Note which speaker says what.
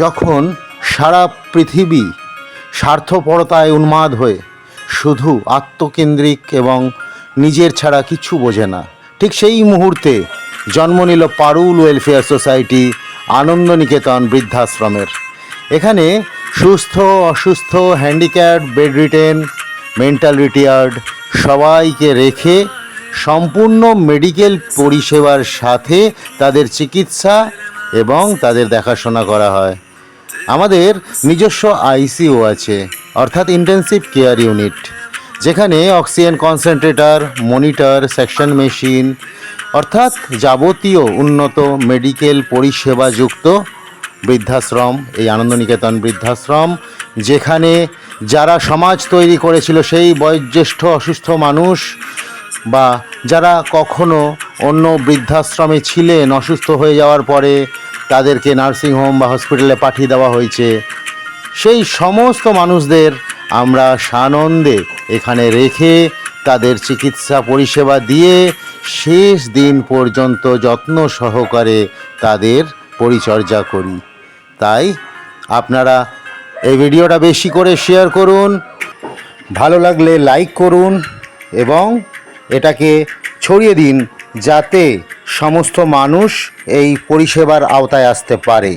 Speaker 1: যখন সারা পৃথিবী স্বার্থপরতায় উন্মাদ হয়ে শুধু আত্মকেন্দ্রিক এবং নিজের ছাড়া কিছু বোঝে না, ঠিক সেই মুহূর্তে জন্ম নিল পারুল ওয়েলফেয়ার সোসাইটি আনন্দনিকেতন বৃদ্ধাশ্রমের। এখানে সুস্থ, অসুস্থ, হ্যান্ডিক্যাপড, বেডরিটেন, মেন্টাল রিটায়ার্ড সবাইকে রেখে সম্পূর্ণ মেডিকেল পরিষেবার সাথে তাদের চিকিৎসা এবং তাদের দেখাশোনা করা হয়। আমাদের নিজস্ব আইসিইউ আছে, অর্থাৎ ইন্টেন্সিভ কেয়ার ইউনিট, যেখানে oxygen concentrator, monitor, section machine অর্থাৎ যাবতীয় উন্নত মেডিকেল পরিষেবাযুক্ত বৃদ্ধাশ্রম এই আনন্দনিকেতন বৃদ্ধাশ্রম, যেখানে যারা সমাজ তৈরি করেছিল সেই বয়োজ্যেষ্ঠ অসুস্থ মানুষ বা যারা কখনো অন্য বৃদ্ধাশ্রমে ছিলেন, অসুস্থ হয়ে যাওয়ার পরে তাদেরকে নার্সিংহোম বা হসপিটালে পাঠিয়ে দেওয়া হয়েছে, সেই সমস্ত মানুষদের আমরা সানন্দে এখানে রেখে তাদের চিকিৎসা পরিষেবা দিয়ে শেষ দিন পর্যন্ত যত্ন সহকারে তাদের পরিচর্যা করি। তাই আপনারা এই ভিডিওটা বেশি করে শেয়ার করুন, ভালো লাগলে লাইক করুন এবং এটাকে ছড়িয়ে দিন যাতে সমস্ত মানুষ এই পরিষেবার আওতায় আসতে পারে।